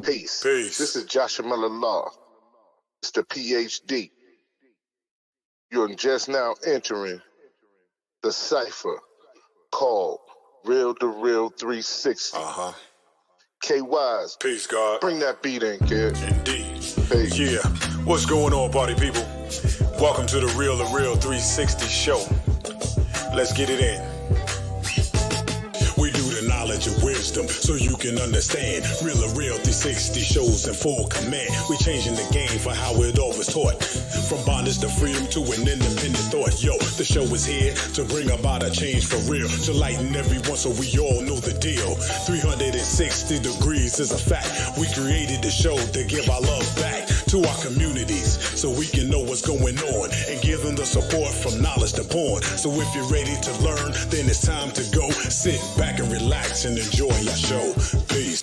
Peace. Peace. This is Joshua Miller Law, Mr. PhD. You're just now entering the cipher called Real2reel360. KYs. Peace, God. Bring that beat in, kid. Indeed. Peace. Yeah. What's going on, party people? Welcome to the Real2reel360 show. Let's get it in. We do the knowledge of wisdom so you can understand. Real360 shows in full command. We changing the game for how it all was taught. From bondage to freedom to an independent thought. Yo, the show is here to bring about a change for real. To lighten everyone so we all know the deal. 360 degrees is a fact. We created the show to give our love back to our communities so we can know what's going on and give them the support from knowledge to born. So if you're ready to learn, then it's time to go. Sit back and relax and enjoy your show. Peace.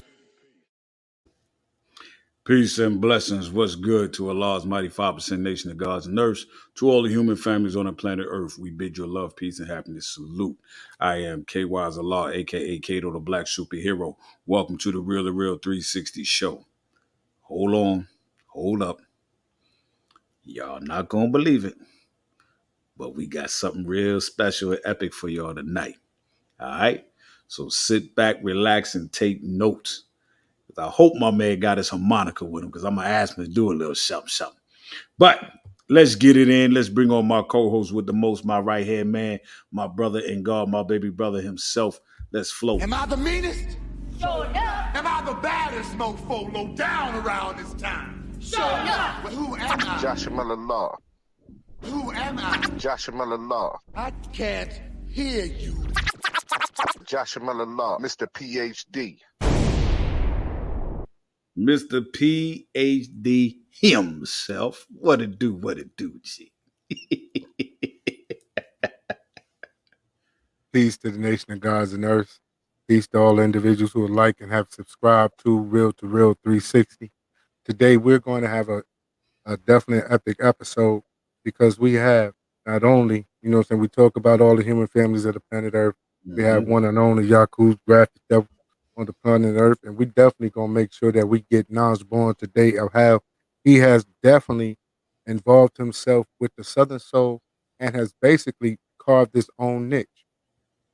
Peace and blessings. What's good to Allah's mighty 5% nation of gods and earths? To all the human families on the planet Earth, we bid you love, peace, and happiness. Salute. I am KY's Allah, a.k.a. Kato, the Black Superhero. Welcome to the Real2reel360 show. Hold on. Hold up. Y'all not going to believe it, but we got something real special and epic for y'all tonight. All right? So sit back, relax, and take notes. I hope my man got his harmonica with him because I'm going to ask him to do a little something. But let's get it in. Let's bring on my co-host with the most, my right-hand man, my brother in God, my baby brother himself. Let's flow. Am I the meanest? Sure enough. Am I the baddest mofo low down around this time? Sure enough. But who am I? Joshua Miller Law. Who am I? Joshua Miller Law. I can't hear you. Joshua Miller Law, Mr. PhD. Mr. PhD himself. What it do, G. Peace to the nation of gods and earth. Peace to all individuals who would like and have subscribed to Real2reel360. Today we're going to have a definitely epic episode because we have not only, we talk about all the human families of the planet Earth. We have one and only Yaku's graphic devil on the planet Earth, and we definitely gonna make sure that we get knowledge born today of how he has definitely involved himself with the Southern Soul and has basically carved his own niche.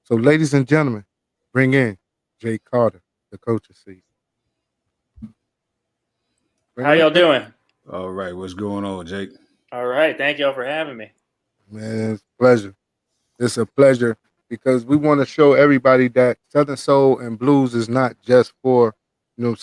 So, ladies and gentlemen, bring in Jay Carter, the coach of season. How y'all doing? All right, what's going on, Jake? All right, thank y'all for having me. Man, it's a pleasure. It's a pleasure because we want to show everybody that Southern Soul and Blues is not just for, a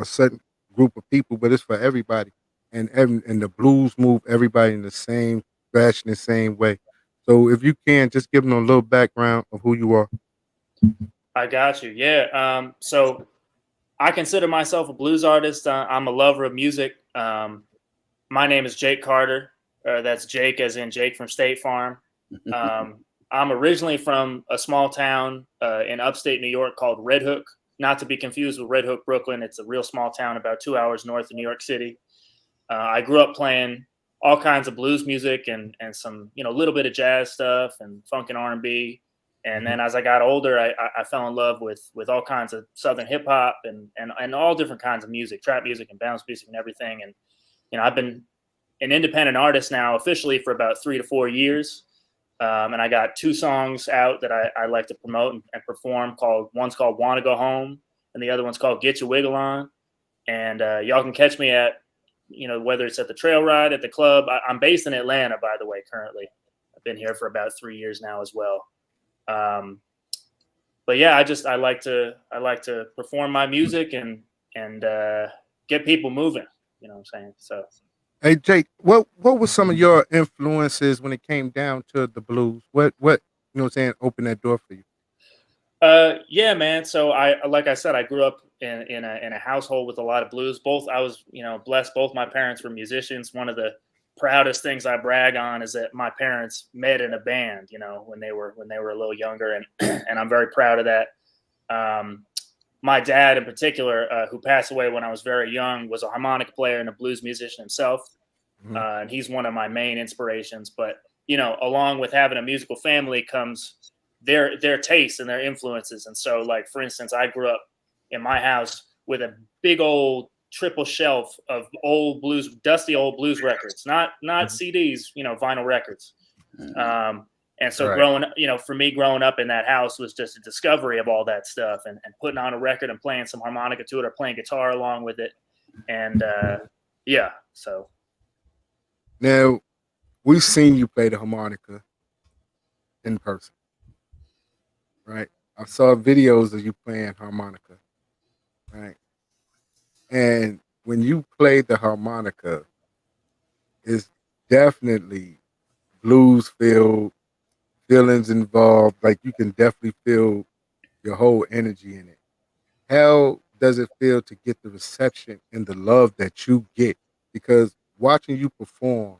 certain group of people, but it's for everybody. And the blues move everybody in the same fashion, the same way. So if you can, just give them a little background of who you are. I got you. Yeah. So I consider myself a blues artist. I'm a lover of music. My name is Jake Carter. That's Jake as in Jake from State Farm. I'm originally from a small town in upstate New York called Red Hook, not to be confused with Red Hook, Brooklyn. It's a real small town about 2 hours north of New York City. I grew up playing all kinds of blues music and some, little bit of jazz stuff and funk and R&B. And then as I got older, I fell in love with all kinds of Southern hip hop and all different kinds of music, trap music and bounce music and everything. And, I've been an independent artist now officially for about 3 to 4 years. And I got 2 songs out that I like to promote and perform. One's called "Wanna Go Home" and the other one's called "Get Your Wiggle On." And y'all can catch me at, whether it's at the trail ride, at the club. I'm based in Atlanta, by the way. Currently, I've been here for about 3 years now as well. But yeah, I like to perform my music and get people moving. You know what I'm saying? So. Hey Jake, what were some of your influences when it came down to the blues? What opened that door for you? Yeah, man. So like I said, I grew up in a household with a lot of blues. I was blessed. Both my parents were musicians. One of the proudest things I brag on is that my parents met in a band, when they were a little younger, and I'm very proud of that. My dad in particular, who passed away when I was very young, was a harmonica player and a blues musician himself. And he's one of my main inspirations. But, along with having a musical family comes their tastes and their influences. And so, like, for instance, I grew up in my house with a big old triple shelf of old blues, dusty old blues records, not CDs, vinyl records. And so Right. for me, growing up in that house was just a discovery of all that stuff, and putting on a record and playing some harmonica to it, or playing guitar along with it. And yeah, so Now, we've seen you play the harmonica in person, right? I saw videos of you playing harmonica, right? And when you play the harmonica, it's definitely blues feelings involved. Like you can definitely feel your whole energy in it. How does it feel to get the reception and the love that you get? Because watching you perform,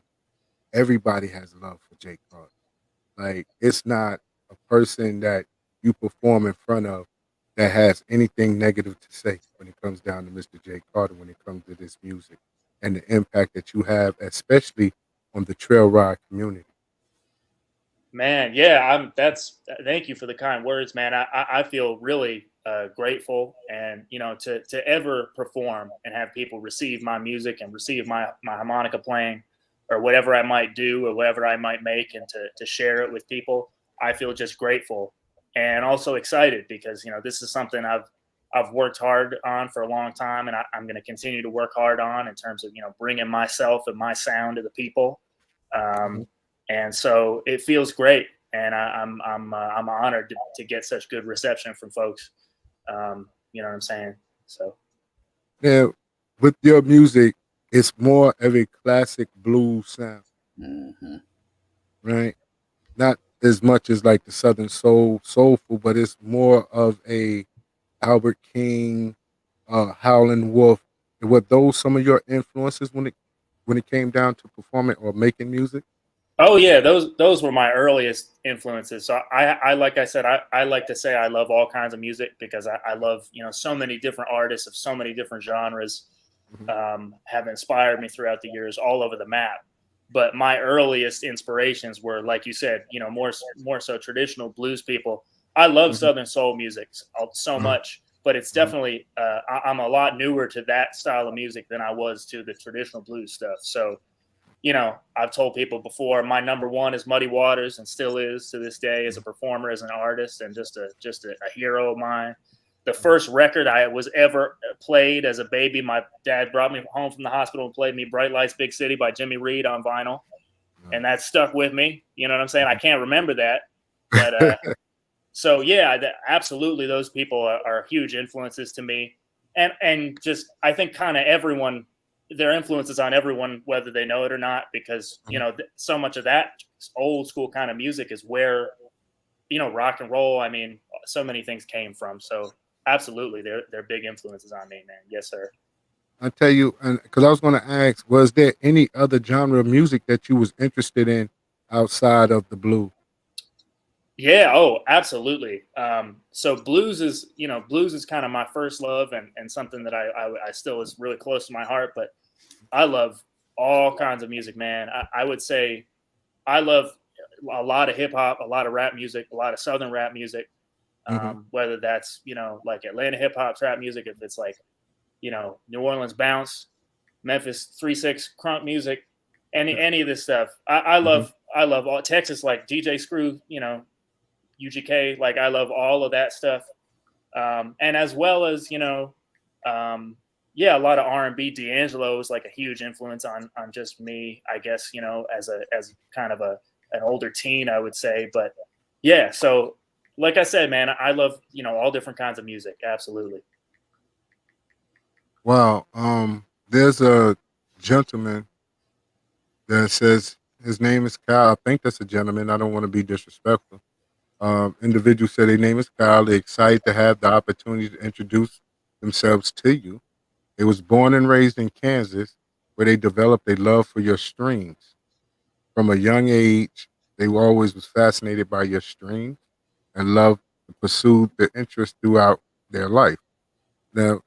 everybody has love for Jake Carter. Like it's not a person that you perform in front of that has anything negative to say when it comes down to Mr. Jake Carter, when it comes to this music and the impact that you have, especially on the trail ride community. man, yeah, thank you for the kind words, man. I feel really grateful, and to ever perform and have people receive my music and receive my harmonica playing, or whatever I might do or whatever I might make, and to share it with people. I feel just grateful and also excited, because this is something I've worked hard on for a long time, and I'm going to continue to work hard on, in terms of bringing myself and my sound to the people. Mhm. And so it feels great, and I'm honored to get such good reception from folks. You know what I'm saying? So Now, with your music, it's more of a classic blues sound, right? Not as much as like the Southern soulful, but it's more of a Albert King, Howlin' Wolf. Were those some of your influences when it came down to performing or making music? oh yeah, those were my earliest influences. So I like I said, I like to say I love all kinds of music, because I love so many different artists of so many different genres, Mhm. have inspired me throughout the years, all over the map. But my earliest inspirations were, like you said, more so traditional blues people. I love Mhm. Southern soul music so Uh, much, but it's mhm. definitely I'm a lot newer to that style of music than I was to the traditional blues stuff. So I've told people before, my number one is Muddy Waters, and still is to this day, as a performer, as an artist, and just a hero of mine. The first record I was ever played as a baby, my dad brought me home from the hospital and played me "Bright Lights, Big City" by Jimmy Reed on vinyl, and that stuck with me. You know what I'm saying? I can't remember that, but so yeah, absolutely, those people are huge influences to me, and just I think kind of everyone, their influences on everyone, whether they know it or not, because so much of that old school kind of music is where rock and roll. I mean, so many things came from. So absolutely, they're big influences on me, man. Yes, sir. I tell you, and because I was going to ask, was there any other genre of music that you was interested in outside of the blue? Yeah. Oh, absolutely. So blues is kind of my first love, and something that I still is really close to my heart. But I love all kinds of music, man. I would say I love a lot of hip hop, a lot of rap music, a lot of Southern rap music. Hmm. Whether that's like Atlanta hip hop trap music, if it's like New Orleans bounce, Memphis 3-6 crunk music, any of this stuff. Hmm. I love all Texas, like DJ Screw, UGK. Like I love all of that stuff, and as well as um, yeah, a lot of R&B. D'Angelo is like a huge influence on just me, I guess. As kind of an older teen, I would say. But yeah, so like I said, man, I love all different kinds of music. Absolutely. Wow. There's a gentleman that says his name is Kyle. I think that's a gentleman. I don't want to be disrespectful. Individual said their name is Kyle. They're excited to have the opportunity to introduce themselves to you. They was born and raised in Kansas, where they developed a love for your strings. From a young age, they were always was fascinated by your strings and loved to pursue the interest throughout their life. Now,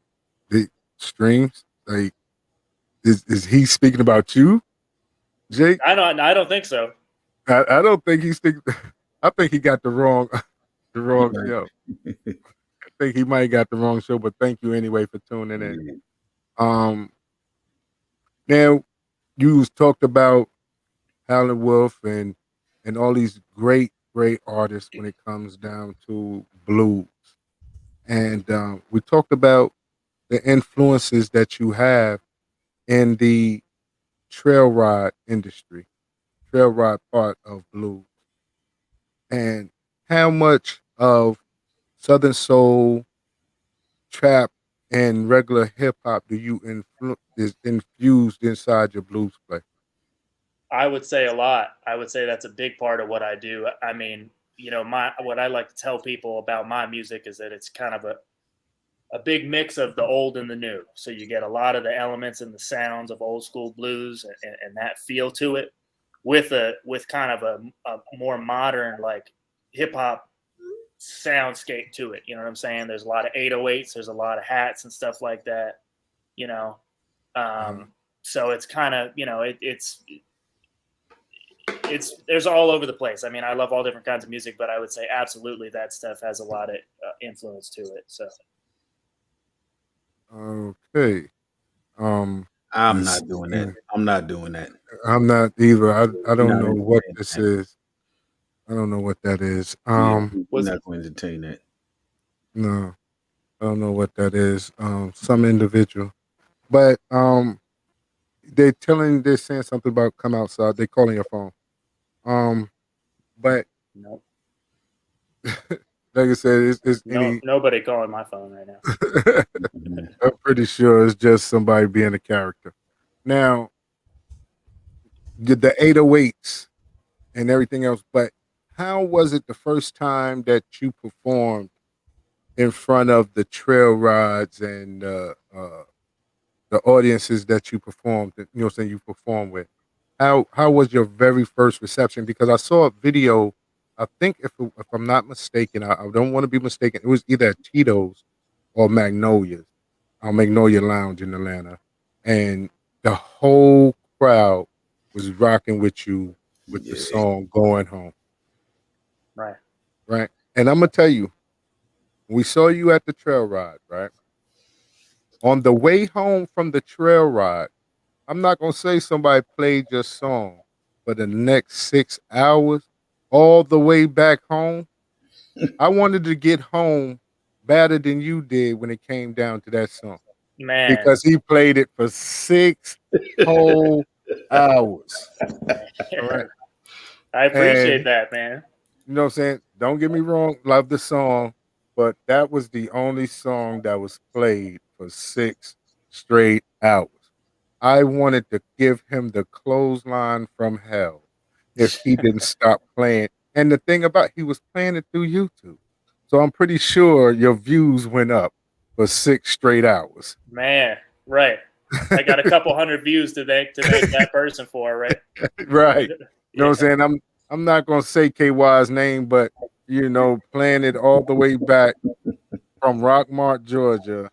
the strings, like, is he speaking about you, Jake? I don't think so. I don't think he's thinking. I think he got the wrong the He wrong might. show. I think he might have got the wrong show, but thank you anyway for tuning in. Yeah. Um, Now you talked about Howlin' Wolf and all these great artists when it comes down to blues, and we talked about the influences that you have in the trail ride industry, trail ride part of blues, and how much of Southern soul, trap, and regular hip hop do you is infused inside your blues play? I would say a lot. I would say that's a big part of what I do. I mean, my what I like to tell people about my music is that it's kind of a big mix of the old and the new. So you get a lot of the elements and the sounds of old school blues and that feel to it, with kind of a more modern like hip hop soundscape to it. You know what I'm saying? There's a lot of 808s, there's a lot of hats and stuff like that. You know, Uh-huh. so it's kind of it's there's all over the place. I mean, I love all different kinds of music, but I would say absolutely that stuff has a lot of influence to it. So Okay. I'm Let's not doing that. see. I'm not doing that. I'm not either. I We're don't not know what entertaining this that. is. I don't know what that is. Yeah, we're was not going to entertain that. No, I don't know what that is. Some individual, but they're saying something about come outside. They calling your phone. Um, but no like I said, it's no any. nobody calling my phone right now. Mhm. I'm pretty sure it's just somebody being a character. Now, the 808s and everything else, but how was it the first time that you performed in front of the trail rides and the audiences that you performed, saying you performed with? How was your very first reception? Because I saw a video. I think if I'm not mistaken, I don't want to be mistaken. It was either at Tito's or Magnolia's, Magnolia Lounge in Atlanta, and the whole crowd was rocking with you with the Yeah, song "Going Home." Right. Right? And I'm gonna tell you, we saw you at the trail ride, right? On the way home from the trail ride, I'm not gonna say somebody played your song for the next 6 hours, all the way back home. I wanted to get home better than you did when it came down to that song Man, because he played it for 6 whole hours. All right. I appreciate And that, man. you know what I'm saying? Don't get me wrong, love the song, but that was the only song that was played for 6 straight hours. I wanted to give him the clothesline from hell if he didn't stop playing. And the thing about he was playing it through YouTube. So I'm pretty sure your views went up for 6 straight hours. Man, right. I got a couple hundred views to thank that person for, right? Right. You know what Yeah, I'm saying? I'm not gonna say KY's name, but playing it all the way back from Rockmart, Georgia,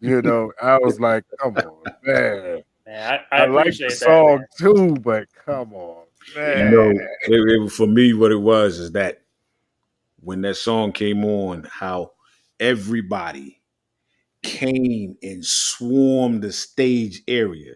I was like, come on, man. man, I I like the appreciate that, song man. too, but come on, you Yeah, man. know, for me, what it was is that when that song came on, how everybody came and swarmed the stage area.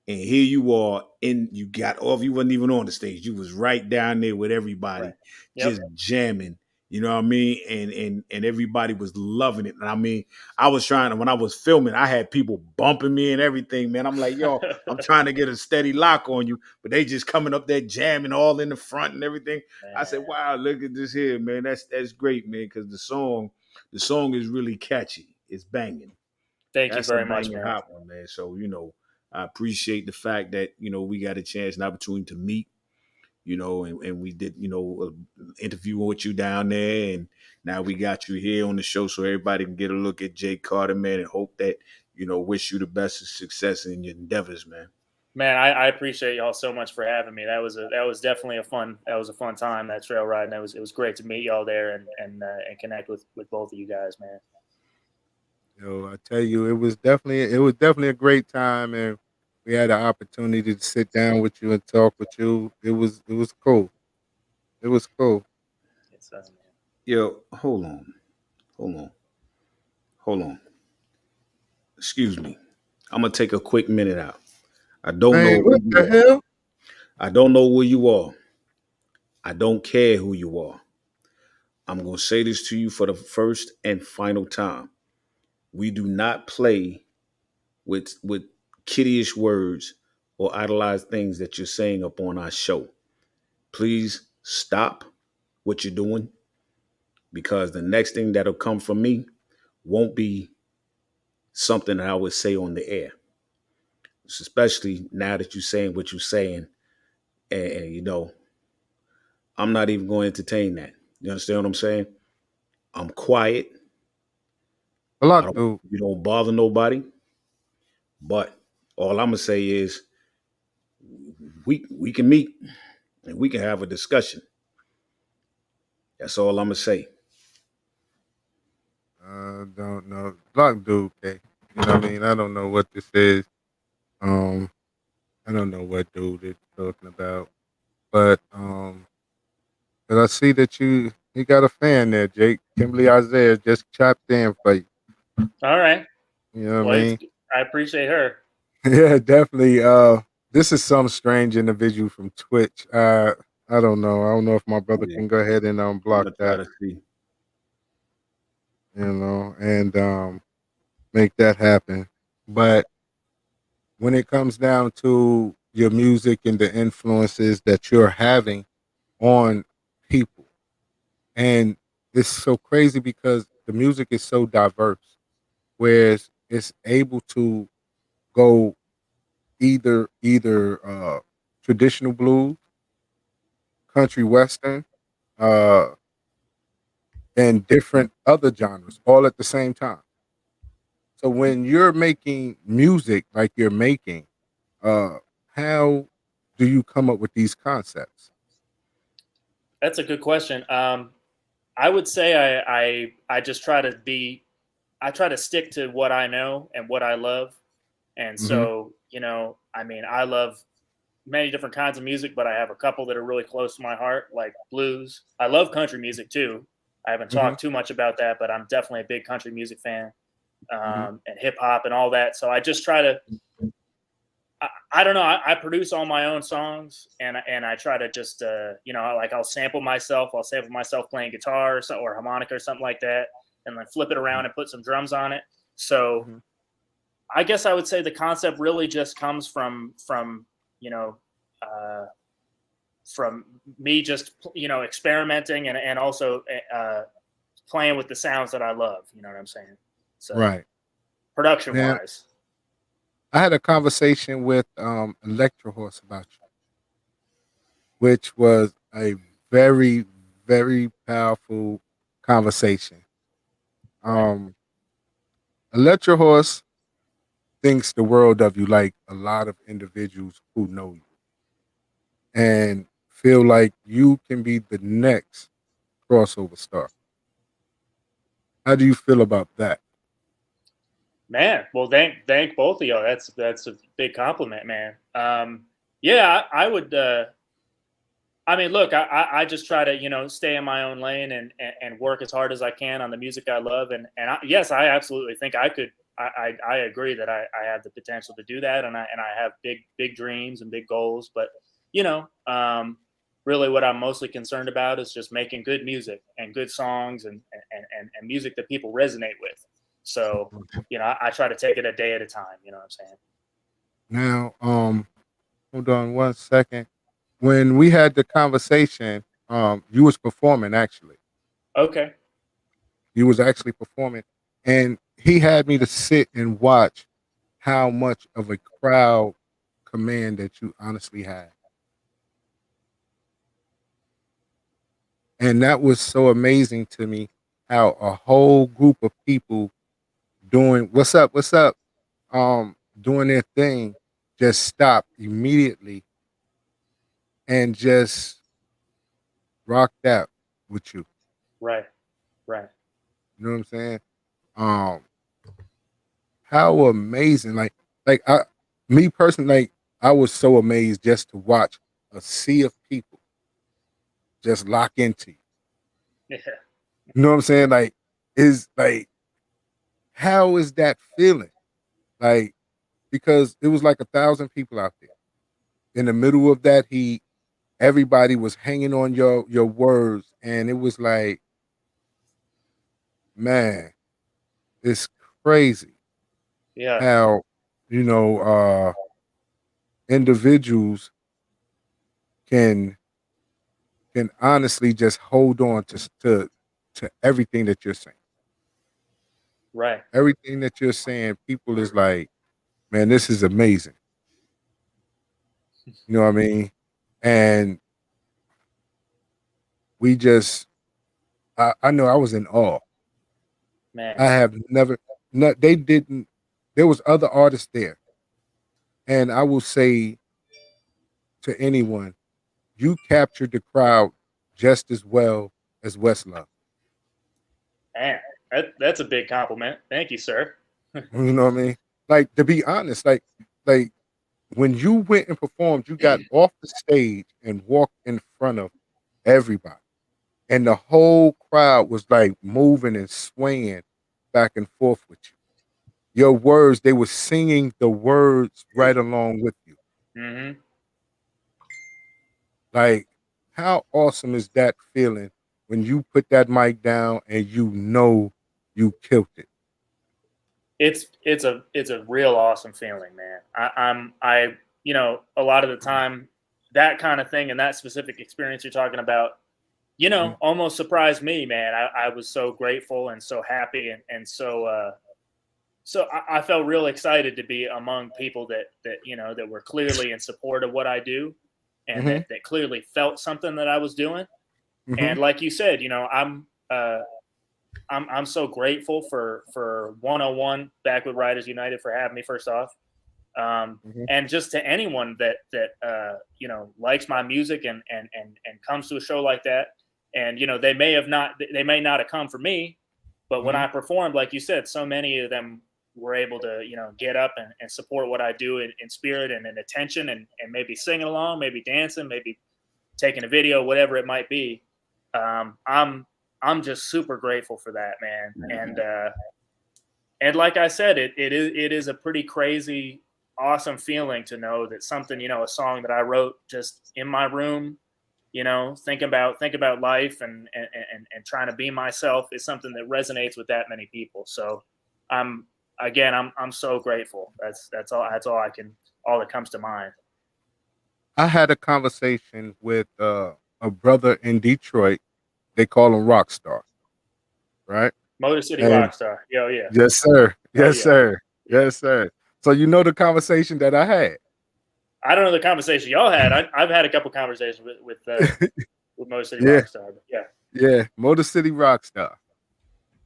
And here you are, you got off. You wasn't even on the stage. You was right down there with right. everybody, Yep. just jamming. You know what I mean? And everybody was loving it. And I mean, I was trying to when I was filming, I had people bumping me and everything, man. I'm like, yo, I'm trying to get a steady lock on you, but they just coming up there jamming all in the front and everything. I said, Man, wow, look at this here, man. That's great, man, because the song is really catchy. It's banging. thank you That's a very much, banging man. hot one, man. So, I appreciate the fact that, we got a chance and opportunity to meet, and we did, interview with you down there. And now we got you here on the show so everybody can get a look at Jake Carter, man, and hope that, wish you the best of success in your endeavors, man. Man, I appreciate y'all so much for having me. That was definitely a fun time, that trail ride, and it was great to meet y'all there and connect with both of you guys, man. I tell you, it was definitely a great time, and we had an opportunity to sit down with you and talk with you. It was cool. It was cool. It's man. Yo, hold on. Hold on. Hold on. excuse me. I'm gonna take a quick minute out. I don't know Man, who what you the are. hell? I don't know who you are. I don't care who you are. I'm gonna say this to you for the first and final time. We do not play with kiddyish words or idolized things that you're saying up on our show. Please stop what you're doing because the next thing that'll come from me won't be something that I would say on the air. Especially now that you're saying what you're saying, and you know, I'm not even going to entertain that. You understand what I'm saying? I'm quiet. I Block don't. dude. You don't bother nobody. But all I'm gonna say is we can meet and we can have a discussion. That's all I'm gonna say. Don't know. Block dude, okay. You know what I mean? I don't know what this is. Um, I don't know what dude it's talking about. But I see that you got a fan there, Jake. Kimberly Isaiah just chopped in for you. All right. You know what I Well, mean? I appreciate her. Yeah, definitely. This is some strange individual from Twitch. I don't know. I don't know if my Oh, brother yeah. can go ahead and I'm block gonna try that, to see. and make that happen. But when it comes down to your music and the influences that you're having on people, and it's so crazy because the music is so diverse, whereas it's able to go either traditional blues, country western, uh, and different other genres all at the same time. So when you're making music like you're making, uh, how do you come up with these concepts? That's a good question. I would say I just try to be I try to stick to what I know and what I love. And Hmm. so, I mean, I love many different kinds of music, but I have a couple that are really close to my heart, like blues. I love country music too. I haven't Hmm. talked too much about that, but I'm definitely a big country music fan, Hmm. and hip hop and all that. So I just try to, I don't know. I produce all my own songs, and I try to just, like I'll sample myself. I'll sample myself playing guitar or harmonica or something like that, and then flip it around and put some drums on it. So Hmm. I guess I would say the concept really just comes from you know uh, from me just experimenting and also playing with the sounds that I love. You know what I'm saying? So Right. production Now, wise, I had a conversation with Electro Horse about you, which was a very, very powerful conversation. right? Um, Electro Horse thinks the world of you, like a lot of individuals who know you, and feel like you can be the next crossover star. How do you feel about that? Man, well, thank both of y'all. That's a big compliment, man. Yeah, I would. I mean, look, I just try to stay in my own lane and work as hard as I can on the music I love, and yes, I absolutely think I could. I agree that I have the potential to do that, and I have big dreams and big goals. But you know, um, really, what I'm mostly concerned about is just making good music and good songs and music that people resonate with. So I try to take it a day at a time. You know what I'm saying? Now, hold on one second. When we had the conversation, you was performing actually. Okay. You was actually performing, and he had me to sit and watch how much of a crowd command that you honestly had. And that was so amazing to me how a whole group of people doing what's up, doing their thing just stopped immediately and just rocked out with you. Right. Right. You know what I'm saying? Um, how amazing! Like I, me personally, like I was so amazed just to watch a sea of people just lock into you. Yeah. You know what I'm saying? Like, is like, how is that feeling? like because it was like 1,000 people out there. In the middle of that heat, everybody was hanging on your words, and it was like, man, it's crazy Yeah. how you know individuals can honestly just hold on to everything that you're saying. Right. Everything that you're saying, people is like, man, this is amazing. You know what I mean? And we just, I know I was in awe. Man. I have never, no, they didn't. There was other artists there, and I will say to anyone, you captured the crowd just as well as Westlove. Man, that's a big compliment. Thank you, sir. You know what I mean? Like to be honest, like when you went and performed, you got off the stage and walked in front of everybody, and the whole crowd was like moving and swaying back and forth with you. Your words, they were singing the words right along with you. Hmm. Like, how awesome is that feeling when you put that mic down and you know you killed it? It's a real awesome feeling, man. I a lot of the time that kind of thing and that specific experience you're talking about, Mhm, almost surprised me, man. I was so grateful and so happy and so I felt real excited to be among people that were clearly in support of what I do and mhm, that clearly felt something that I was doing. mhm, And like you said, I'm so grateful for 101 Backward Riders United for having me first off, mhm, and just to anyone that likes my music and comes to a show like that, and they may not have come for me, but when mhm. I performed, like you said, so many of them were able to get up and support what I do in spirit and in attention and maybe singing along, maybe dancing, maybe taking a video, whatever it might be. um, I'm I'm just super grateful for that, man. And like I said, it is a pretty crazy, awesome feeling to know that something, a song that I wrote just in my room, think about life and trying to be myself is something that resonates with that many people. So I'm I'm so grateful. That's all all that comes to mind. I had a conversation with a brother in Detroit. They call him Rockstar, right? Motor City And Rockstar. Yo, yeah. yes, sir. Oh Yes, yeah. sir. Yeah. Yes, sir. So you know the conversation that I had. I don't know the conversation y'all had. I've had a couple conversations with Motor City Yeah, Rockstar, but yeah. yeah. Motor City Rockstar.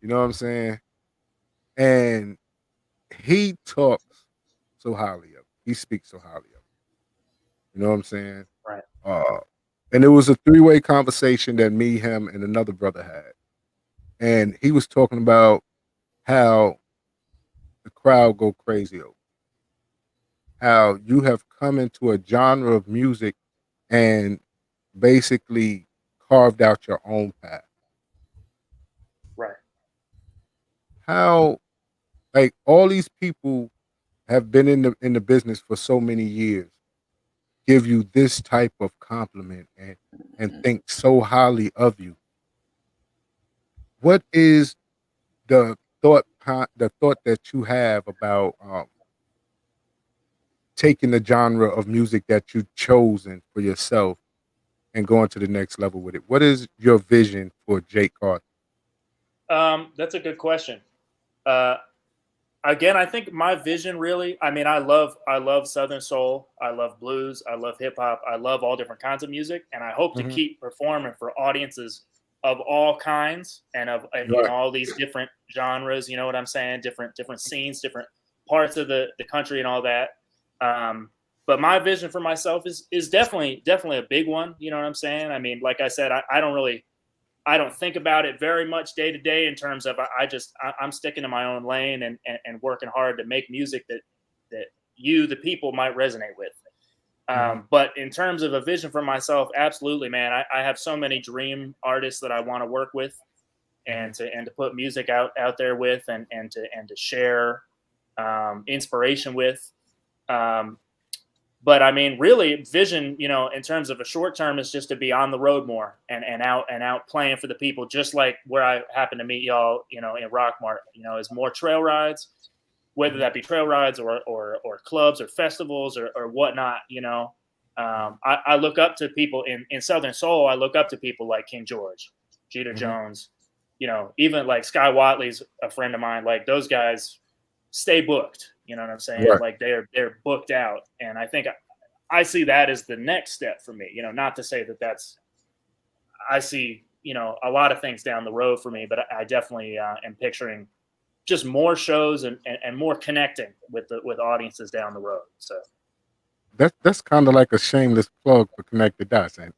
You know what I'm saying? And he talks so highly of. He speaks so highly of. You know what I'm saying? Right. Uh, and it was a three-way conversation that me, him, and another brother had. And he was talking about how the crowd go crazy over, how you have come into a genre of music and basically carved out your own path. Right. How like all these people have been in the business for so many years, give you this type of compliment and think so highly of you. What is the thought that you have about taking the genre of music that you've chosen for yourself and going to the next level with it? What is your vision for Jake Carter? That's a good question. Uh, Again, I think my vision really, I mean, I love Southern soul, I love blues, I love hip hop, I love all different kinds of music, and I hope to Mhm. keep performing for audiences of all kinds and in Right. all these different genres. You know what I'm saying? Different scenes, different parts of the country, and all that. But my vision for myself is definitely a big one. You know what I'm saying? I mean, like I said, I don't think about it very much day to day in terms of I'm sticking to my own lane and working hard to make music that you the people might resonate with. Mhm. But in terms of a vision for myself, absolutely, man. I have so many dream artists that I want to work with Mhm. and to put music out there with and to share inspiration with. But I mean, really, vision, in terms of a short term, is just to be on the road more and out playing for the people, just like where I happen to meet y'all, in Rockmart. Is more trail rides, whether that be trail rides or clubs or festivals or whatnot. I look up to people in Southern Soul. I look up to people like King George, Jeter Jones, even like Sky Watley's a friend of mine. Like those guys stay booked. You know what I'm saying? Right. Like they're booked out, and I think I see that as the next step for me. Not to say that's I see a lot of things down the road for me, but I definitely am picturing just more shows and more connecting with audiences down the road. So That's kind of like a shameless plug for Connected Dots, ain't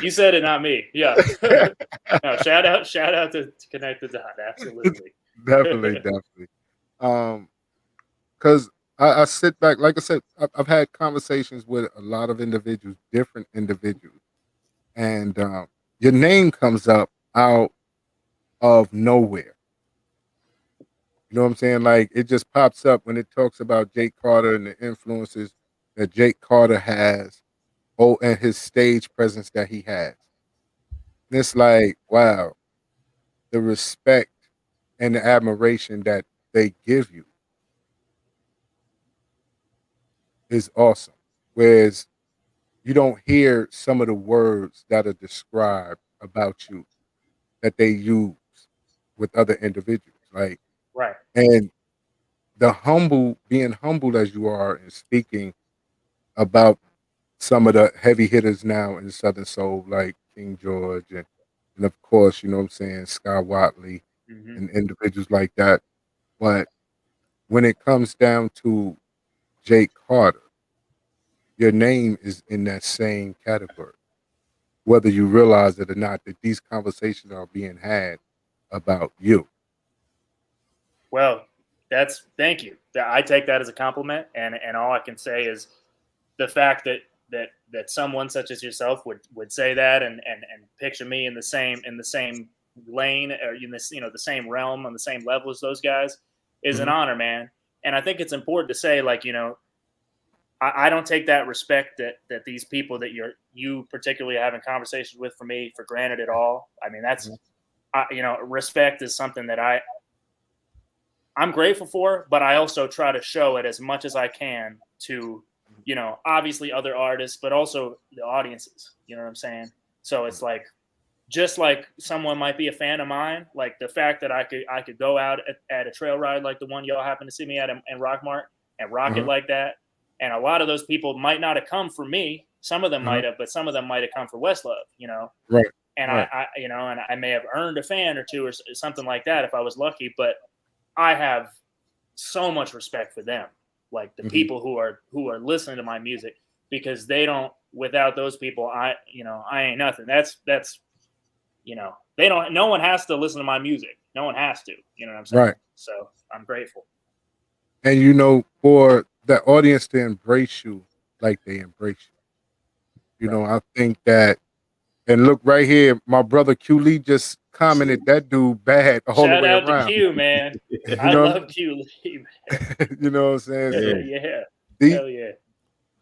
you said it, not me. Yeah. No, shout out to Connect the Dot. Absolutely. Definitely. Because I sit back, like I said, I've had conversations with a lot of individuals, different individuals, and your name comes up out of nowhere. You know what I'm saying? Like it just pops up when it talks about Jake Carter and the influences that Jake Carter has, and his stage presence that he has. And it's like, wow, the respect and the admiration that they give you is awesome. Whereas you don't hear some of the words that are described about you that they use with other individuals. Like, Right. and being humble as you are and speaking about some of the heavy hitters now in Southern Soul, like King George and of course, you know what I'm saying, Sky Watley Mm-hmm. and individuals like that. But when it comes down to Jake Carter, your name is in that same category, whether you realize it or not, that these conversations are being had about you. Well, thank you. I take that as a compliment, and all I can say is the fact that someone such as yourself would say that and picture me in the same lane or in this the same realm on the same level as those guys is an Mhm. honor, man. And I think it's important to say, like, I don't take that respect that these people that you particularly having conversations with for granted at all. I mean, that's Mhm. respect is something that I'm grateful for, but I also try to show it as much as I can to, obviously other artists, but also the audiences. You know what I'm saying? So it's like, just like someone might be a fan of mine, like the fact that I could go out at a trail ride like the one y'all happen to see me at in Rockmart and rock it Uh-huh. like that. And a lot of those people might not have come for me. Some of them Uh-huh. might have, but some of them might have come for Westlove, Right. And Right. and I may have earned a fan or two or something like that if I was lucky. But I have so much respect for them, like the Mhm. people who are listening to my music, because they don't. Without those people, I ain't nothing. That's they don't. No one has to listen to my music. No one has to. You know what I'm saying? Right. So I'm grateful. And for the audience to embrace you like they embrace you, Right. I think that, and look right here, my brother Q Lee just commented that dude bad all the Shout way out to around. Q, man. You I know, love Q, man. you know what I'm saying? Yeah. So Yeah. the Hell yeah.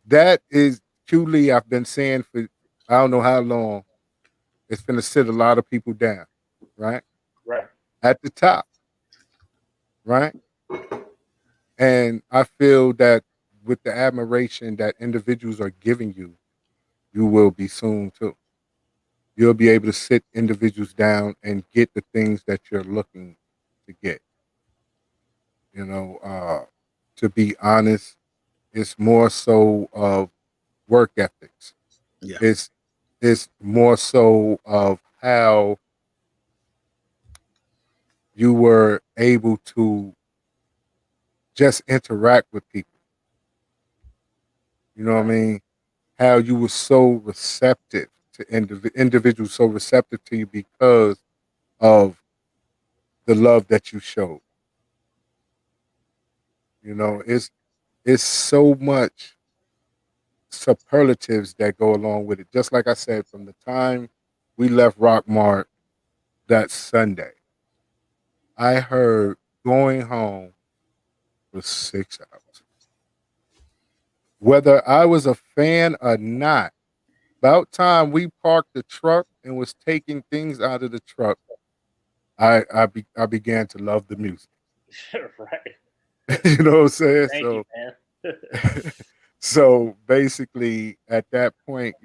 that is Q Lee. I've been saying for I don't know how long. It's going to sit a lot of people down, right? Right. At the top, right? And I feel that with the admiration that individuals are giving you, you will be soon too. You'll be able to sit individuals down and get the things that you're looking to get. You know, to be honest, it's more so of work ethics. Yeah. It's it's more so of how you were able to just interact with people. You know what I Right. mean? How you were so receptive to individuals, so receptive to you because of the love that you showed. Right. It's so much superlatives that go along with it. Just like I said, from the time we left Rockmart that Sunday, I heard going home for 6 hours. Whether I was a fan or not, about time we parked the truck and was taking things out of the truck, I began to love the music. Right. You know what I'm saying? Thank you, man. So basically, at that point,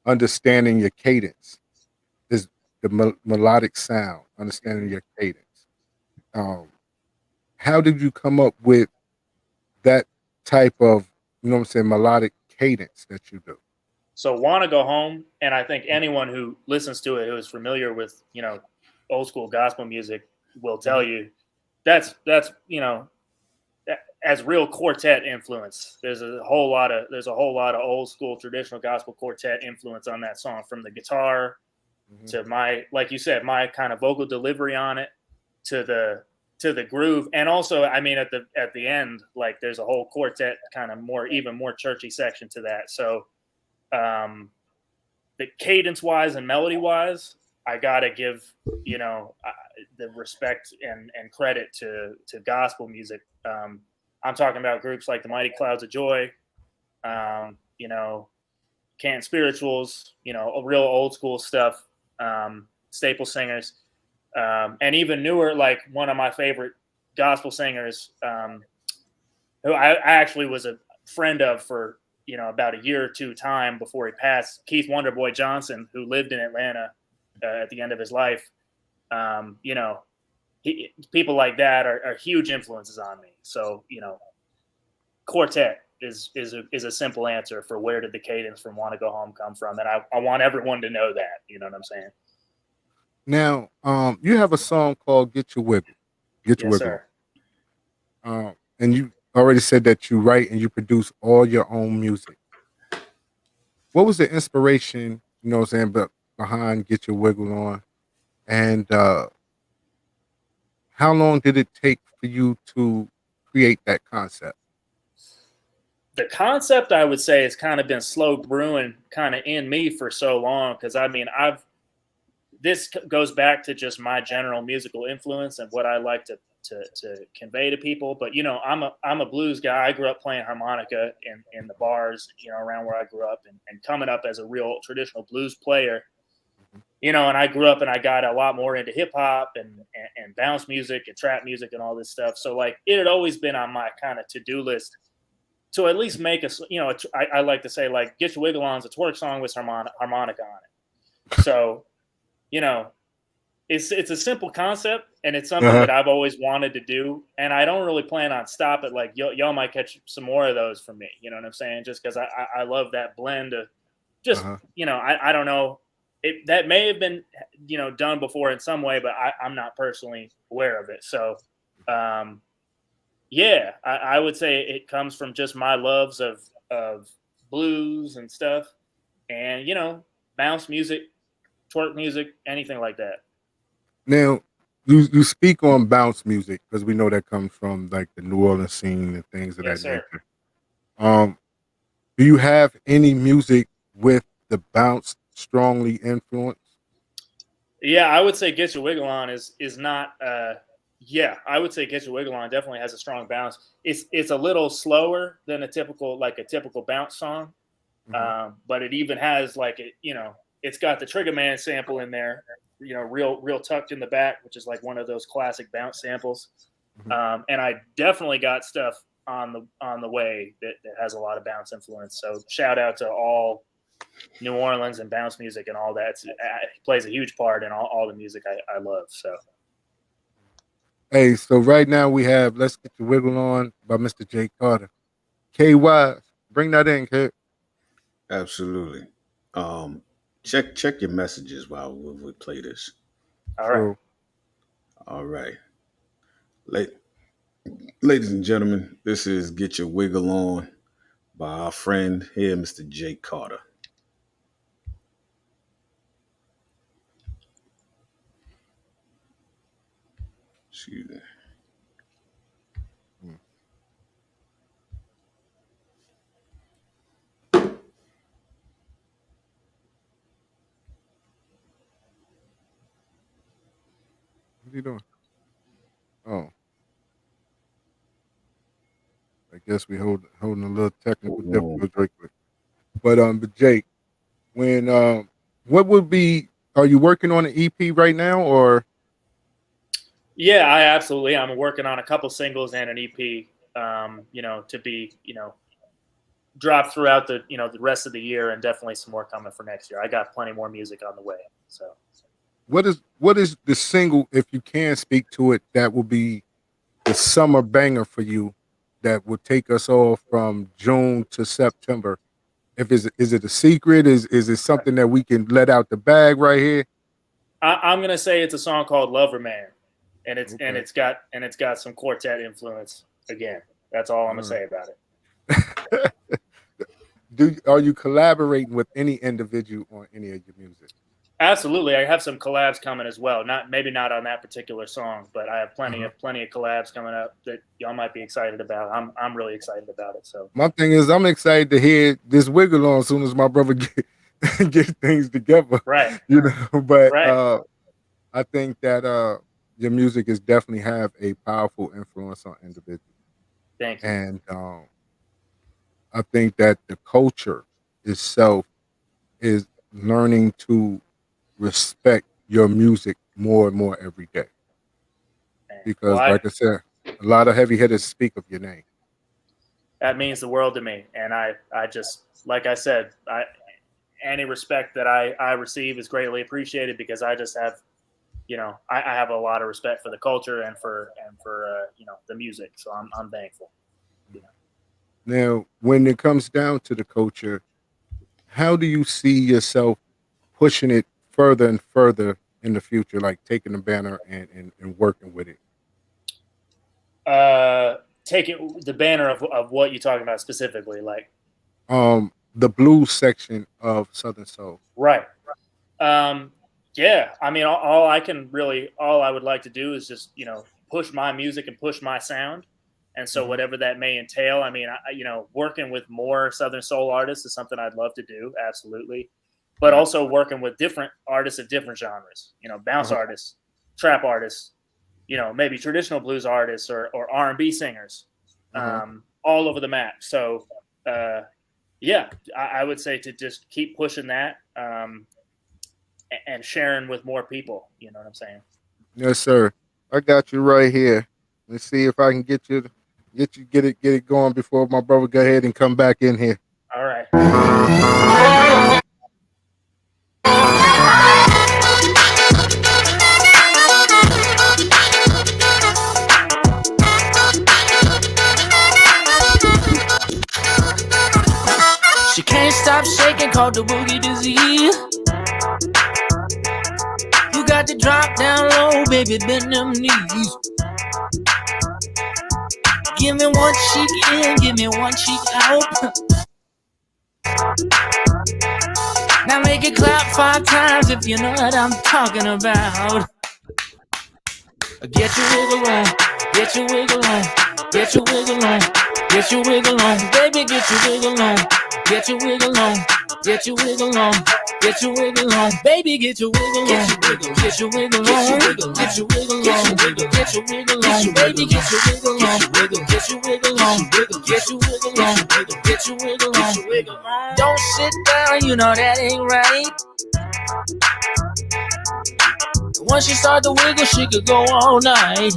understanding your cadence is the melodic sound, understanding your cadence. Um, how did you come up with that type of, what I'm saying, melodic cadence that you do? So want to go home, and I think anyone who listens to it who is familiar with old school gospel music will tell Mhm. you that's as real quartet influence. There's a whole lot of old school traditional gospel quartet influence on that song, from the guitar Mhm. to my, like you said, my kind of vocal delivery on it, to the groove. And also, I mean, at the end, like, there's a whole quartet kind of even more churchy section to that. So um the cadence wise and melody wise, I gotta give the respect and credit to gospel music. I'm talking about groups like the Mighty Clouds of Joy, um, you know, Canton Spirituals, real old school stuff, staple singers, and even newer, like one of my favorite gospel singers, who I actually was a friend of for about a year or two time before he passed, Keith Wonderboy Johnson, who lived in Atlanta at the end of his life. You know, people like that are huge influences on me. So quartet is a simple answer for where did the cadence from "Want to Go Home" come from, and I want everyone to know that. You know what I'm saying? Now, you have a song called Get Your Yes, Wiggle sir. On. And you already said that you write and you produce all your own music. What was the inspiration, what I'm saying, but behind Get Your Wiggle On? And how long did it take for you to create that concept? The concept, I would say, has kind of been slow brewing kind of in me for so long, because I mean, this goes back to just my general musical influence and what I like to convey to people. But I'm a blues guy. I grew up playing harmonica in the bars, around where I grew up, and coming up as a real traditional blues player. And I grew up and I got a lot more into hip hop and bounce music and trap music and all this stuff. So, like, it had always been on my kind of to do list to at least make I like to say, like, "Get Your Wiggle On's" a twerk song with harmonica on it. So, you know, it's a simple concept, and it's something Uh-huh. that I've always wanted to do, and I don't really plan on stop it. Like, y'all might catch some more of those from me. You know what I'm saying? Just because I love that blend of just Uh-huh. I don't know. That may have been done before in some way, but I'm not personally aware of it. So um, yeah, I would say it comes from just my loves of blues and stuff, and bounce music, twerk music, anything like that. Now, you speak on bounce music because we know that comes from like the New Orleans scene and things of that Yes, sir. nature. Um, do you have any music with the bounce strongly influenced? Yeah, I would say "Get Your Wiggle On" is not. Yeah, I would say "Get Your Wiggle On" definitely has a strong bounce. It's a little slower than a typical bounce song, Hmm. but it even has, like, it's got the Trigger Man sample in there, real tucked in the back, which is like one of those classic bounce samples. Hmm. And I definitely got stuff on the way that has a lot of bounce influence. So shout out to all New Orleans and bounce music and all that. It plays a huge part in all the music I love. So Hey, so right now we have "Let's Get Your Wiggle On" by Mr. Jay Carter. KY, bring that in, kid. Absolutely. Um, check your messages while we play this. all right, True. All right, La- ladies and gentlemen, this is "Get Your Wiggle On" by our friend here, Mr. Jake Carter. Excuse me. Hmm. What are you doing? Oh, I guess we holding a little technical difficulty right quick. But Jake, when what would be? Are you working on an EP right now, or? Yeah, I absolutely. I'm working on a couple singles and an EP. To be dropped throughout the the rest of the year, and definitely some more coming for next year. I got plenty more music on the way. So, What is the single, if you can speak to it, that will be the summer banger for you, that will take us all from June to September? If is it a secret? Is it something that we can let out the bag right here? I'm gonna say it's a song called "Lover Man," and Okay. it's got some quartet influence again. That's all I'm gonna say about it. Are you collaborating with any individual on any of your music? Absolutely, I have some collabs coming as well. Maybe not on that particular song, but I have plenty of collabs coming up that y'all might be excited about. I'm really excited about it. So My thing is, I'm excited to hear this wiggle on as soon as my brother get things together. right, But right. I think that your music is definitely have a powerful influence on individuals, Thank you. and I think that the culture itself is learning to respect your music more and more every day. Because, Well, like I said, a lot of heavy hitters speak of your name. that means the world to me, and I just, like I said, any respect that I receive is greatly appreciated, because I just have, I have a lot of respect for the culture and for the music. So I'm thankful. Now, when it comes down to the culture, how do you see yourself pushing it further and further in the future, like taking the banner and working with it? Taking the banner of what you talking about specifically, like The blues section of Southern Soul. right. Yeah, I mean, all I would like to do is just push my music and push my sound, and so whatever that may entail. I mean, working with more Southern Soul artists is something I'd love to do, absolutely, but also working with different artists of different genres. Bounce artists, trap artists, maybe traditional blues artists or R&B singers, all over the map. So, yeah, I would say to just keep pushing that. And sharing with more people. You know what I'm saying? Yes, sir. I got you right here. Let's see if I can get it going before my brother go ahead and come back in here. All right. She can't stop shaking, called the boogie disease. You got to drop down low, baby, bend them knees. Give me one cheek in, give me one cheek out. Now make it clap 5 times if you know what I'm talking about. Get your wiggle on, get your wiggle on, get your wiggle on, get your wiggle on, baby, get your wiggle on, get your wiggle on, get your wiggle on, get your wiggle on, baby, get your wiggle on, get your wiggle on, get your wiggle on, get your wiggle on, baby, get your wiggle on, get your wiggle on, get your wiggle on, get your wiggle on. Don't sit down, you know that ain't right. Once she start to wiggle, she could go all night.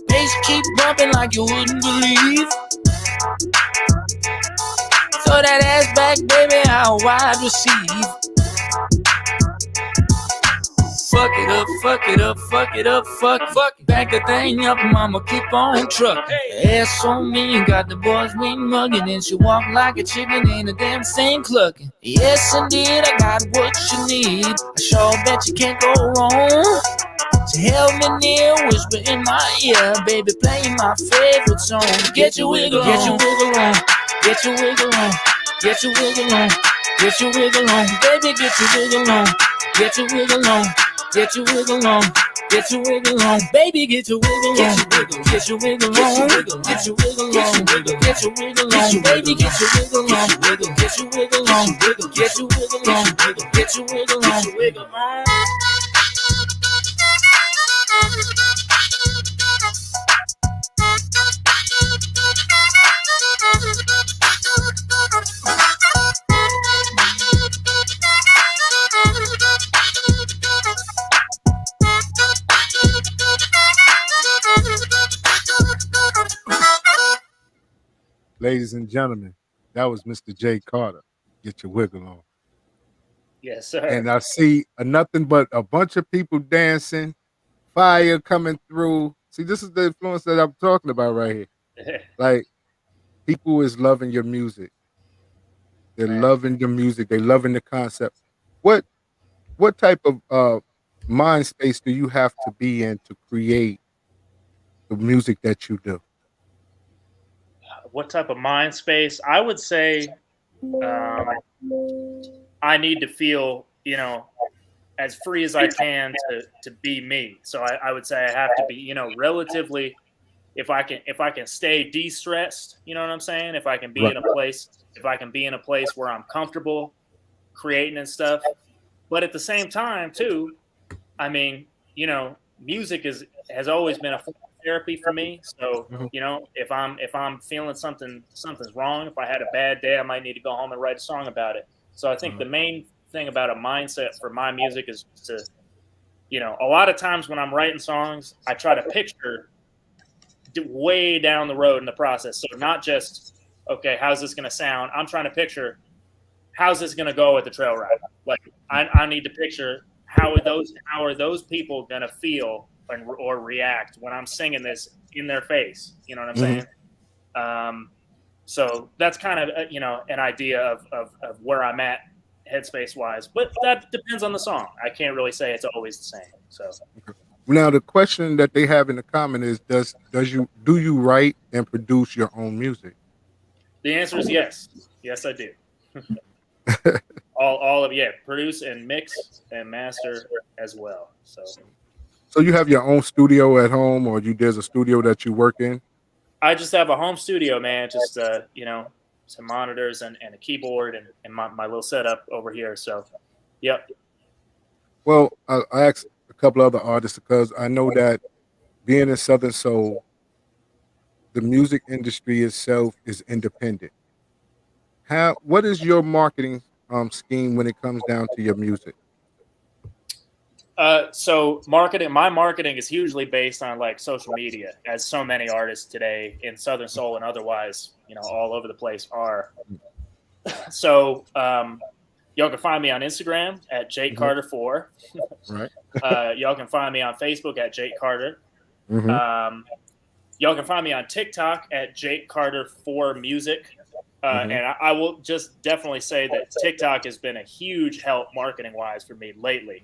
Bass keep bumping like you wouldn't believe. Throw that ass back, baby, I'll wide receive. Fuck it up, fuck it up, fuck it up, fuck. Back the thing up, mama, keep on truck. Ass on me, got the boys me mugging, and she walk like a chicken, ain't a damn thing clucking. Yes, indeed, I got what you need. I sure bet you can't go wrong. So held me near, whisper in my ear, baby, playing my favorite song. Get your wiggle on, get your wiggle on, get your wiggle on, get your wiggle on, get your wiggle on, baby, get your wiggle on, get your wiggle on. Get your wiggle on, get your wiggle on, baby, get your wiggle on, get your wiggle on, get your wiggle on, get your wiggle on, baby, get your wiggle on, get your wiggle on, get your wiggle on, get your wiggle on. Ladies and gentlemen, that was Mr. Jay Carter. Get your wiggle on. Yes, sir. And I see nothing but a bunch of people dancing, fire coming through. See, this is the influence that I'm talking about right here. Like, people is loving your music. They're Man. loving the music. They're loving the concept. What type of mind space do you have to be in to create the music that you do? What type of mind space? I would say I need to feel, as free as I can to be me. So I would say I have to be, relatively. If I can stay de-stressed, you know what I'm saying? If I can be Right. in a place where I'm comfortable creating and stuff. But at the same time, too, I mean, music has always been a form of therapy for me. So, Mhm. if I'm feeling something's wrong, if I had a bad day, I might need to go home and write a song about it. So I think the main thing about a mindset for my music is to, a lot of times when I'm writing songs, I try to picture way down the road in the process. So not just, okay, how's this going to sound? I'm trying to picture how's this going to go at the trail ride. Like I need to picture how are those people going to feel or react when I'm singing this in their face. You know what I'm saying? So that's kind of an idea of where I'm at headspace wise, but that depends on the song. I can't really say it's always the same. So Now, the question that they have in the comment is, do you write and produce your own music? the answer is yes. Yes, I do. all of produce and mix and master as well. So you have your own studio at home, or there's a studio that you work in? I just have a home studio, man. Just some monitors and a keyboard and my little setup over here. So, yep. Well, I asked a couple other artists because I know that being in Southern Soul, the music industry itself is independent. What is your marketing scheme when it comes down to your music? So my marketing is hugely based on like social media, as so many artists today in Southern Soul and otherwise, all over the place are. So, y'all can find me on Instagram at Jake Carter 4. Right. Y'all can find me on Facebook at Jake Carter. Mhm. Y'all can find me on TikTok at Jake Carter 4 Music. And I will just definitely say that TikTok has been a huge help marketing wise for me lately.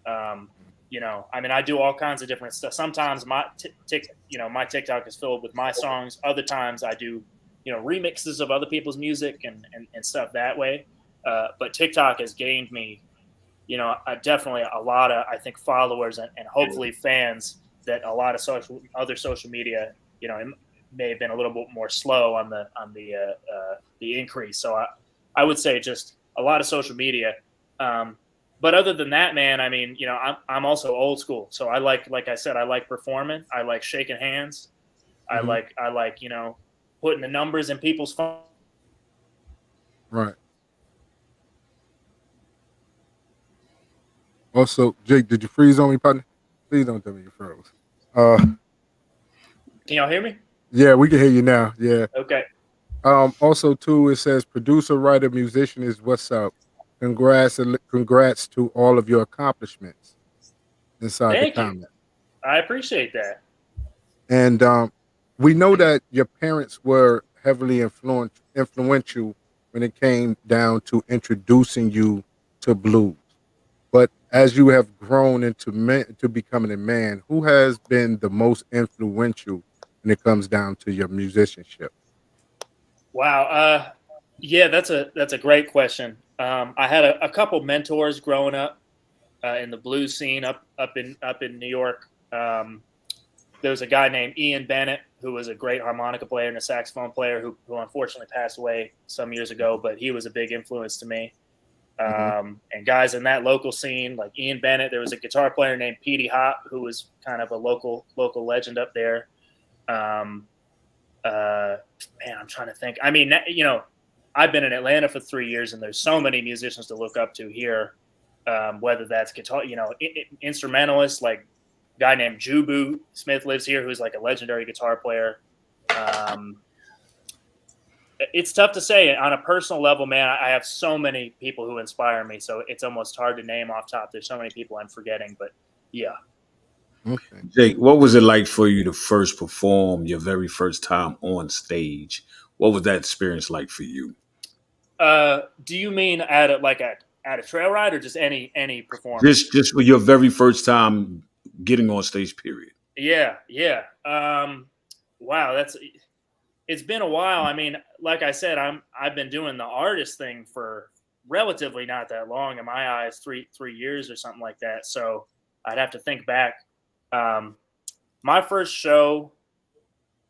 I do all kinds of different stuff. Sometimes my TikTok is filled with my songs. Other times I do, remixes of other people's music and stuff that way. But TikTok has gained me, definitely a lot of, I think, followers and hopefully fans that a lot of other social media, it may have been a little bit more slow on the increase. So I would say just a lot of social media. But other than that, man, I mean, I'm also old school. So like I said, I like performing. I like shaking hands. I like, putting the numbers in people's phone. Right. Also, Jake, did you freeze on me, partner? Please don't tell me you froze. Can y'all hear me? Yeah, we can hear you now. Yeah. Okay. Also, too, it says producer, writer, musician is what's up. Congrats to all of your accomplishments inside Thank the you. comment. I appreciate that. And we know that your parents were heavily influential when it came down to introducing you to blues. But as you have grown to becoming a man, who has been the most influential when it comes down to your musicianship? Wow. Yeah, that's a great question. I had a couple mentors growing up in the blues scene up in New York. There was a guy named Ian Bennett who was a great harmonica player and a saxophone player who unfortunately passed away some years ago, but he was a big influence to me. And guys in that local scene like Ian Bennett, there was a guitar player named Petey Hop who was kind of a local legend up there. Man, I'm trying to think. I mean, I've been in Atlanta for 3 years, and there's so many musicians to look up to here. Whether that's guitar, instrumentalists like a guy named Jubu Smith lives here, who's like a legendary guitar player. It's tough to say on a personal level, man. I have so many people who inspire me, so it's almost hard to name off top. There's so many people I'm forgetting, but yeah. Okay. Jake, what was it like for you to first perform your very first time on stage? What was that experience like for you? Do you mean at a trail ride or just any performance? Just for your very first time getting on stage, period. Yeah, yeah. Wow, it's been a while. I mean, like I said, I've been doing the artist thing for relatively not that long in my eyes, 3 years or something like that. So I'd have to think back. My first show.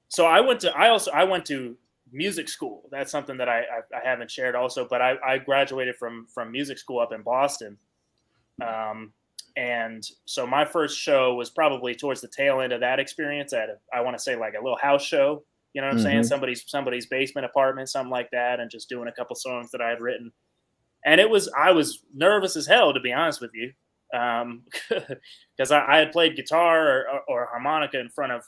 So I went to music school. That's something that I haven't shared also, but I graduated from music school up in Boston. And so my first show was probably towards the tail end of that experience at I want to say like a little house show. You know what I'm saying? Somebody's basement apartment, something like that, and just doing a couple songs that I had written. And I was nervous as hell, to be honest with you, because I had played guitar or harmonica in front of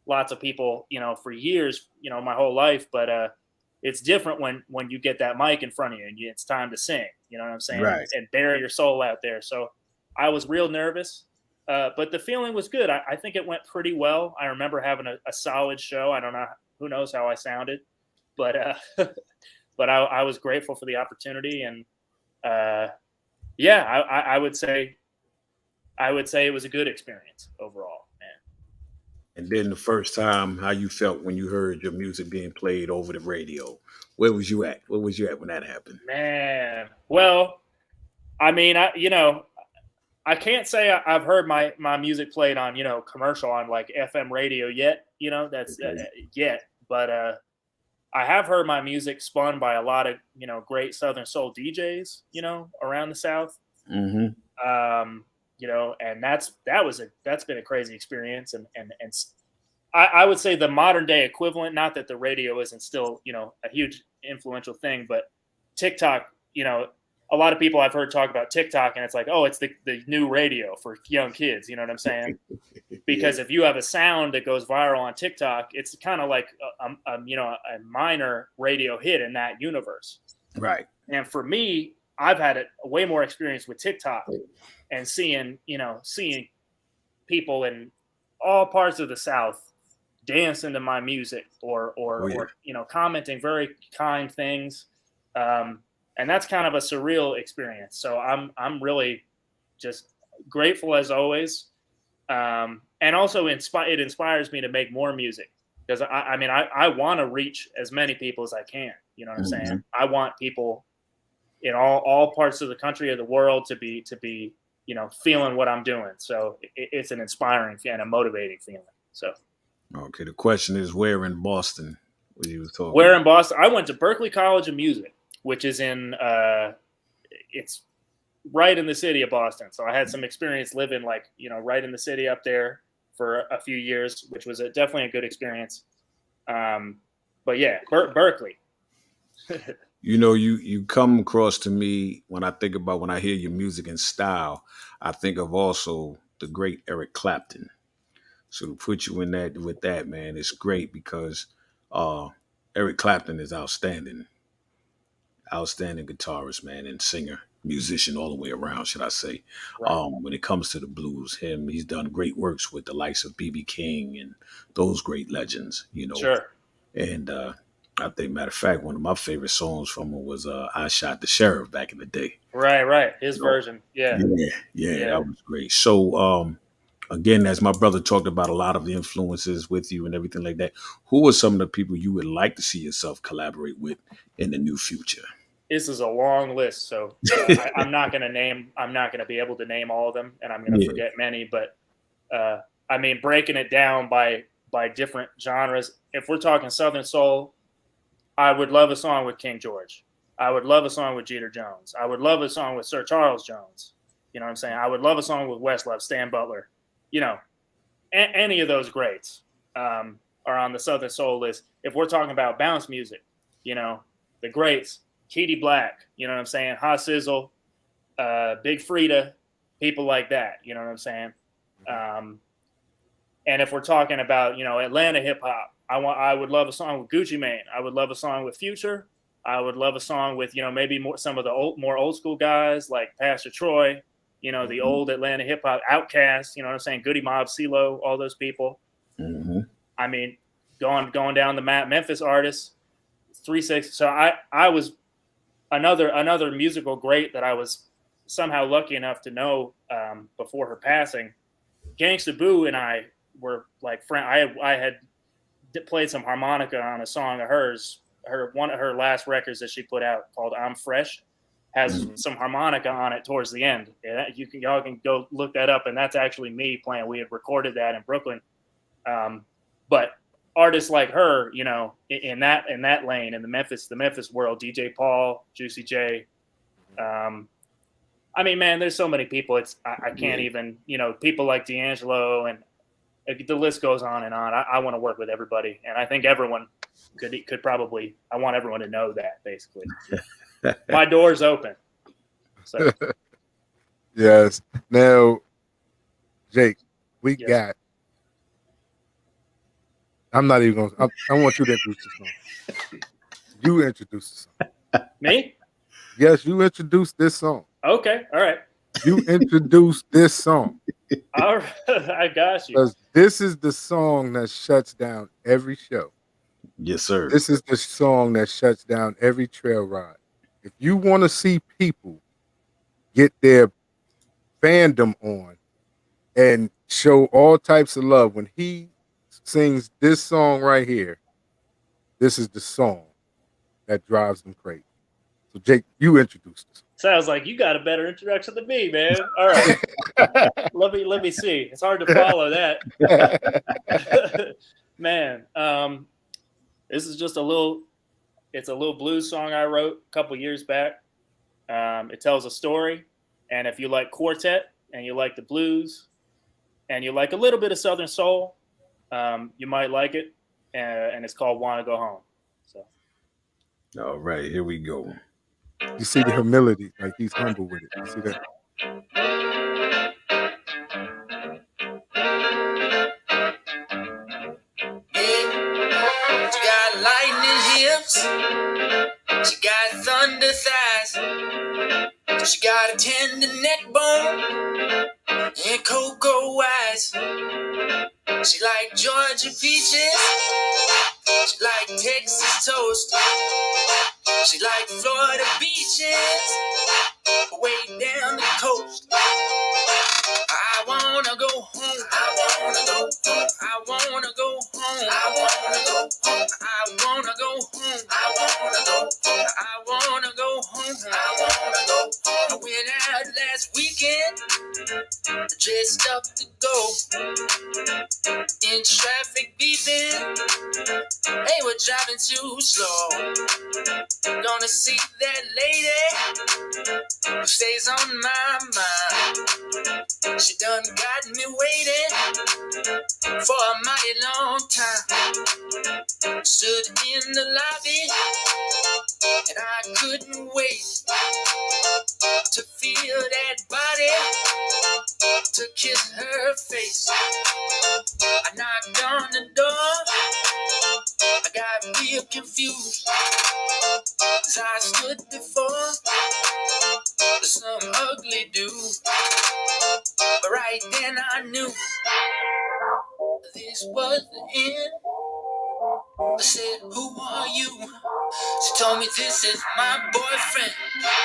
lots of people, for years, my whole life. But it's different when you get that mic in front of you and it's time to sing. You know what I'm saying? Right. And bury your soul out there. So I was real nervous, but the feeling was good. I think it went pretty well. I remember having a solid show. I don't know, who knows how I sounded, but but I was grateful for the opportunity. And yeah, I would say it was a good experience overall, man. And then the first time, how you felt when you heard your music being played over the radio? Where was you at? Where was you at when that happened? Man, well, I mean, I can't say I've heard my music played on commercial on like FM radio yet. That's yet, but I have heard my music spun by a lot of great Southern soul DJs around the South. Mm-hmm. And that's been a crazy experience, and I would say the modern day equivalent. Not that the radio isn't still a huge influential thing, but TikTok. A lot of people I've heard talk about TikTok, and it's like, oh, it's the new radio for young kids. You know what I'm saying? Because if you have a sound that goes viral on TikTok, it's kind of like a minor radio hit in that universe. Right. And for me, I've had a way more experience with TikTok and seeing people in all parts of the South dancing to my music or commenting very kind things. And that's kind of a surreal experience. So I'm really just grateful as always. And also it inspires me to make more music, because I want to reach as many people as I can. You know what I'm saying? I want people in all parts of the country or the world to be feeling what I'm doing. So it's an inspiring and a motivating feeling. So. Okay. The question is, where in Boston were you talking? Where in Boston? I went to Berklee College of Music, which is it's right in the city of Boston. So I had some experience living right in the city up there for a few years, which was definitely a good experience. But yeah, Berklee. You come across to me when I hear your music and style, I think of also the great Eric Clapton. So to put you in that with that, man, it's great because Eric Clapton is outstanding guitarist, man, and singer, musician all the way around, should I say. Right. When it comes to the blues, he's done great works with the likes of B.B. King and those great legends, Sure. And I think, matter of fact, one of my favorite songs from him was "I Shot the Sheriff" back in the day. Right. His version. Yeah, that was great. So, again, as my brother talked about a lot of the influences with you and everything like that, who are some of the people you would like to see yourself collaborate with in the new future? This is a long list, so I'm not going to be able to name all of them, and I'm going to forget many. But breaking it down by different genres. If we're talking Southern soul, I would love a song with King George. I would love a song with Jeter Jones. I would love a song with Sir Charles Jones. You know what I'm saying? I would love a song with Westlove, Stan Butler. Any of those greats are on the Southern soul list. If we're talking about bounce music, the greats, Keedy Black, you know what I'm saying? Ha Sizzle, Big Frida, people like that, you know what I'm saying? And if we're talking about, you know, Atlanta hip hop, I would love a song with Gucci Mane. I would love a song with Future. I would love a song with, you know, maybe some of the more old school guys like Pastor Troy, you know, the old Atlanta hip hop Outkast, you know what I'm saying? Goody Mob, CeeLo, all those people. Mm-hmm. I mean, going down the map, Memphis artists, 360. So I was another musical great that I was somehow lucky enough to know before her passing. Gangsta Boo and I were like friends. I had played some harmonica on a song of hers. One of her last records that she put out called "I'm Fresh" has some harmonica on it towards the end. Yeah, y'all can go look that up, and that's actually me playing. We had recorded that in Brooklyn. But artists like her, you know, in that lane, in the Memphis world, DJ Paul, Juicy J. I mean, man, there's so many people. I can't even, you know, people like D'Angelo, and the list goes on and on. I want to work with everybody, and I think everyone could probably. I want everyone to know that, basically. My door's open. So Yes. Now, Jake, we got. I'm not even going to. I want you to introduce the song. You introduce the song. Me? Yes, you introduced this song. Okay. All right. You introduced this song. All right. I got you. Because this is the song that shuts down every show. Yes, sir. This is the song that shuts down every trail ride. If you want to see people get their fandom on and show all types of love, when he sings this song right here, this is the song that drives them crazy. So, Jake, you introduced us. Sounds like you got a better introduction than me, man. All right. let me see. It's hard to follow that. Man, this is just it's a little blues song I wrote a couple years back. It tells a story. And if you like quartet and you like the blues and you like a little bit of Southern soul, you might like it. And it's called Wanna Go Home. So. All right, here we go. You see the humility, like he's humble with it. You see that? She got lightning hips, she got thunder thighs, she got a tender neck bone and cocoa eyes. She like Georgia peaches, she like Texas toast, she like Florida beaches, way down the coast. I wanna go home, I wanna go home, I wanna go home, I wanna go home, I wanna go home, I wanna go home, I wanna go home, I wanna go home. I went out last weekend, dressed up to go, in traffic beeping, hey, we're driving too slow. Gonna see that lady who stays on my mind. She done got me waiting for a mighty long time. Stood in the lobby and I couldn't wait to feel that body, to kiss her face. I knocked on the door, I got real confused as I stood before some ugly dude. But right then I knew this was the end. I said, who are you? She told me this is my boyfriend.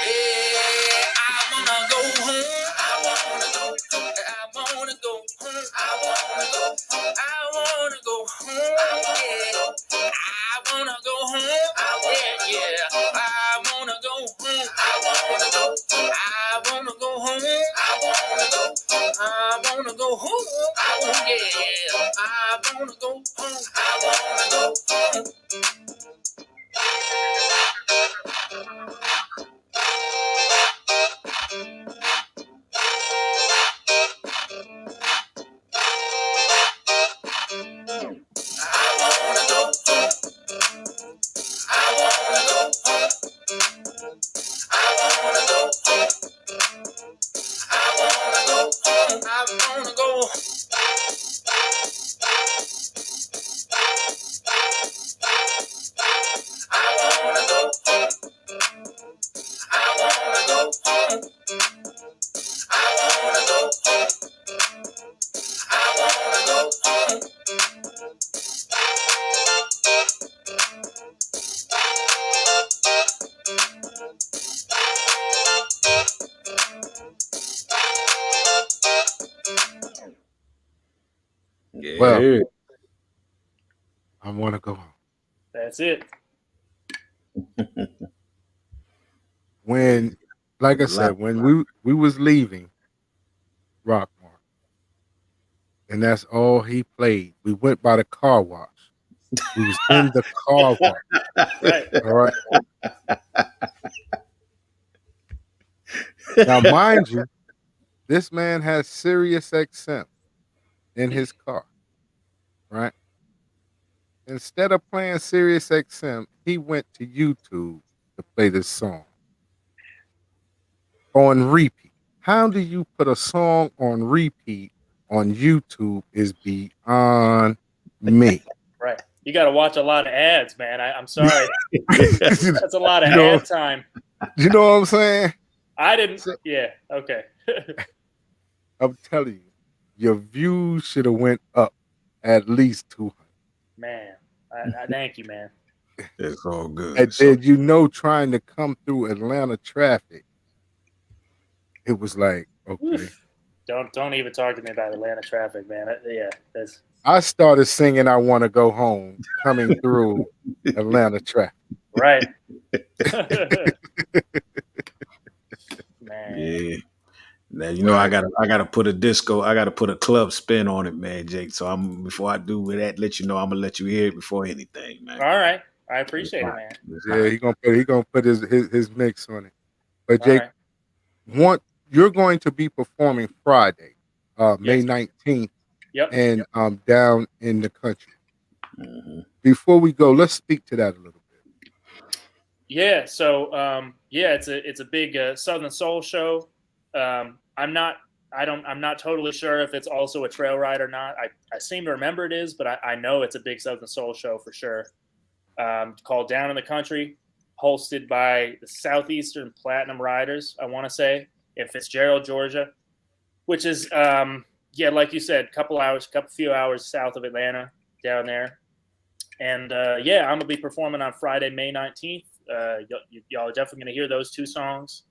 Yeah, I wanna go home. I wanna go home. I wanna go home. I wanna go home. I wanna go home. Yeah, I wanna go home. Yeah. I wanna go home. I wanna go home. I wanna go home. I wanna go home. I wanna go home. Yeah. I wanna go home. I wanna go home. Yeah. Well, I want to go home. That's it. When, like I There's a lot. said, when we was leaving Rockmore, and that's all he played. We went by the car wash. We was in the car wash. Right. All right. Now, mind you, this man has Sirius XM in his car. Right. Instead of playing Sirius XM, he went to YouTube to play this song on repeat. How do you put a song on repeat on YouTube is beyond me. Right. You got to watch a lot of ads, man. I'm sorry. That's a lot of You know- ad time. You know what I'm saying? I didn't. Yeah. Okay. I'm telling you, your views should have went up at least 200. Man, I thank you, man. It's all good. And So, then, trying to come through Atlanta traffic, it was like, okay. Don't even talk to me about Atlanta traffic, man. Yeah, that's I started singing "I Want to Go Home" coming through Atlanta traffic. right. Man. yeah. Now I gotta put a club spin on it, man, Jake. So before I do with that, let you know I'm gonna let you hear it before anything, man. All right. I appreciate it, man. Yeah, he gonna put his mix on it. But All Jake, right. you're going to be performing Friday, May Yes. 19th, Yep. and down in the country. Mhm. Before we go, let's speak to that a little bit. Yeah. So it's a big Southern Soul show. I'm not totally sure if it's also a trail ride or not. I seem to remember it is, but I know it's a big Southern Soul show for sure. Called Down in the Country, hosted by the Southeastern Platinum Riders, I want to say, in Fitzgerald, Georgia, which is like you said, few hours south of Atlanta, down there. And I'm gonna be performing on Friday, May 19th. Y'all are definitely gonna hear those two songs,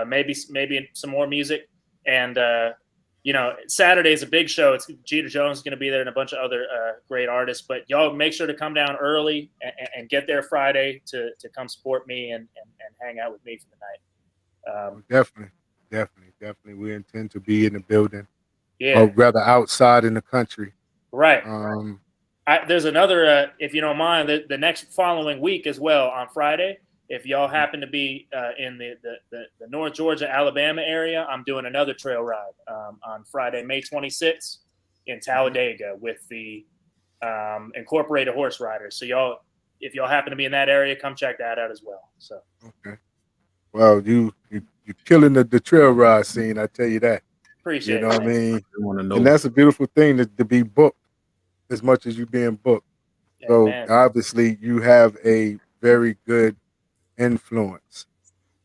maybe some more music. And Saturday's a big show. It's Jeter Jones is gonna be there and a bunch of other great artists. But y'all make sure to come down early and get there Friday to come support me and hang out with me for the night. Definitely. We intend to be in the building, Yeah, or rather outside in the country. right. Um, There's another, if you don't mind, the next following week as well on Friday. If y'all happen to be in the North Georgia, Alabama area, I'm doing another trail ride on Friday, May 26th in Talladega with the Incorporated Horse Riders. So if y'all happen to be in that area, come check that out as well. So okay. Well, you're killing the trail ride scene. I tell you that. appreciate You know it. what I mean? I wanna know. And that's a beautiful thing to be booked as much as you being booked. So Amen. obviously you have a very good influence.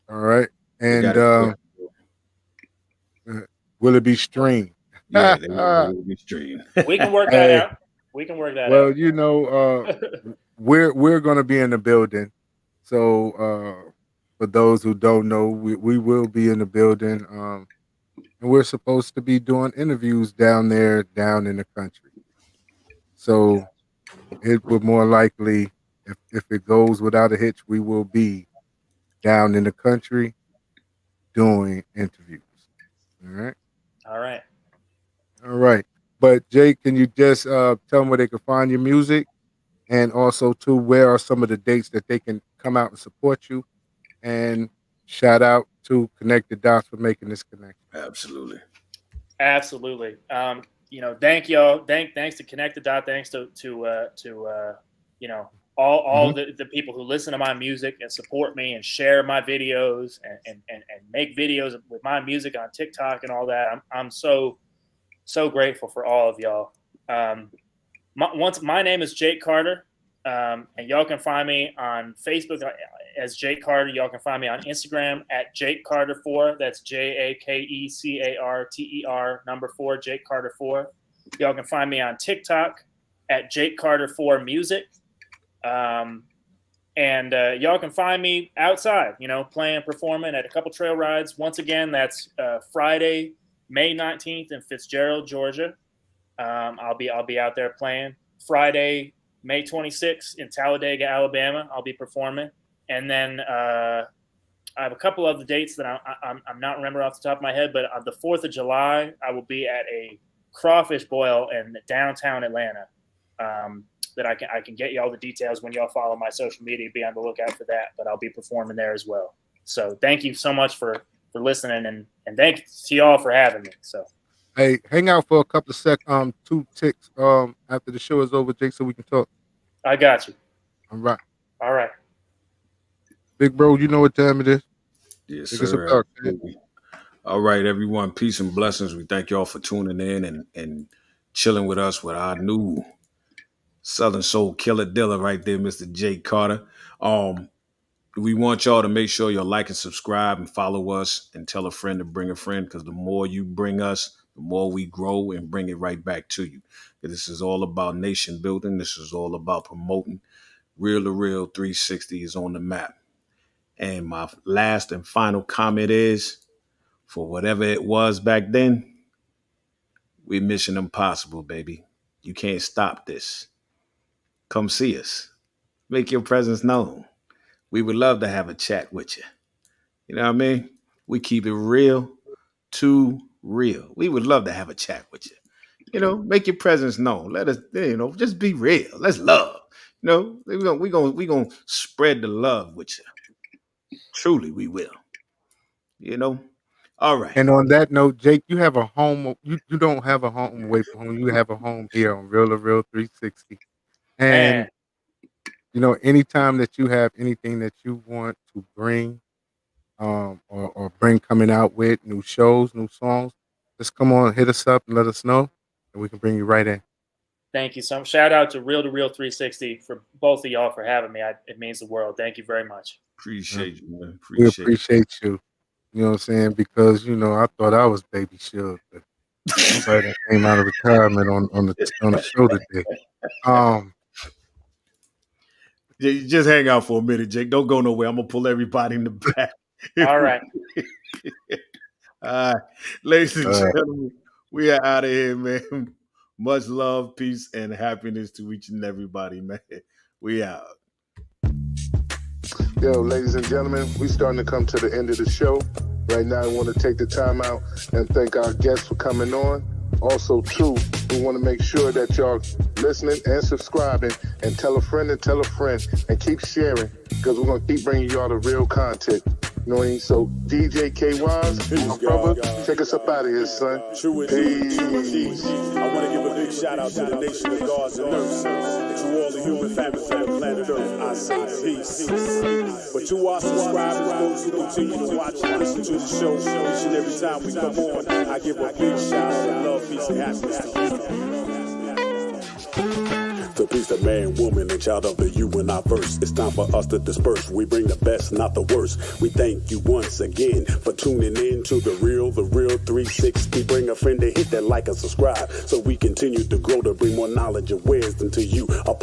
All right. They And gotta- will it be streamed? yeah, they will be streamed. We can work that Hey. out. We can work that Well, out. we're gonna be in the building. So for those who don't know, we will be in the building. And we're supposed to be doing interviews down in the country. So it would more likely, if it goes without a hitch, we will be down in the country doing interviews. All right. All right. All right. But Jake, can you just tell them where they can find your music, and also too, where are some of the dates that they can come out and support you? And shout out to Connect the Dots for making this connection. Absolutely. Thank y'all. Thanks to Connect the Dot. Thanks to all the people who listen to my music and support me and share my videos and make videos with my music on TikTok and all that. I'm so grateful for all of y'all. My name is Jake Carter, and y'all can find me on Facebook as Jake Carter. Y'all can find me on Instagram at Jake Carter 4. That's JakeCarter 4, Jake Carter 4. Y'all can find me on TikTok at Jake Carter 4 Music. And y'all can find me outside, playing, performing at a couple trail rides. Once again, that's Friday, May 19th in Fitzgerald, Georgia. I'll be out there playing. Friday, May 26th in Talladega, Alabama, I'll be performing. And then I have a couple other dates that I'm not remember off the top of my head, but on the 4th of July, I will be at a crawfish boil in downtown Atlanta. That I can get you all the details when y'all follow my social media. Be on the lookout for that. But I'll be performing there as well. So thank you so much for listening, and thank you to y'all for having me. So hey, hang out for a couple of 2 ticks after the show is over, Jake, so we can talk. I got you. All right. All right. Big bro, you know what time it is. Yes, Take us sir. apart, man. All right, everyone. Peace and blessings. We thank y'all for tuning in and chilling with us with our new Southern Soul Killer Dilla right there, Mr. Jake Carter. We want y'all to make sure you like and subscribe and follow us and tell a friend to bring a friend, because the more you bring us, the more we grow and bring it right back to you. This is all about nation building. This is all about promoting. Real2reel360 is on the map. And my last and final comment is, for whatever it was back then, we're Mission Impossible, baby. You can't stop this. Come see us. Make your presence known. We would love to have a chat with you. You know what I mean? We keep it real to real. We would love to have a chat with you. You know, make your presence known. Let us, just be real. Let's love. You know, we're gonna spread the love with you. Truly, we will. You know? All right. And on that note, Jake, you have a home. You don't have a home away from home. You have a home here on Real2reel360. And Man. Anytime that you have anything that you want to bring, or bring coming out with new shows, new songs, just come on, hit us up and let us know, and we can bring you right in. Thank you. So shout out to Real2reel360 for both of y'all for having me. It means the world. Thank you very much. Appreciate you, man. We appreciate you. You know what I'm saying? Because I thought I was Baby Suge, but somebody that came out of retirement on the show today. Just hang out for a minute, Jake. Don't go nowhere. I'm gonna pull everybody in the back. All right. All right, ladies and gentlemen, we are out of here, man. Much love, peace, and happiness to each and everybody, man. We out. Yo, ladies and gentlemen, we starting to come to the end of the show. Right now, I want to take the time out and thank our guests for coming on. Also, too, we want to make sure that y'all listening and subscribing, and tell a friend and keep sharing, because we're going to keep bringing y'all the real content. You know what I mean? So, DJ K-Wise, my brother, take us up out of here, son. True indeed. I want to give a big shout out to the nation of gods and earth. To all the human families on the planet Earth, I say peace. But to our subscribers, those who continue to watch and listen to the show each and every time we come on, I give a big shout out of love, peace, and happiness to you. To peace, the man, woman, and child of the you and I verse. It's time for us to disperse. We bring the best, not the worst. We thank you once again for tuning in to the Real 360. Bring a friend to hit that like and subscribe, so we continue to grow to bring more knowledge and wisdom to you. Upon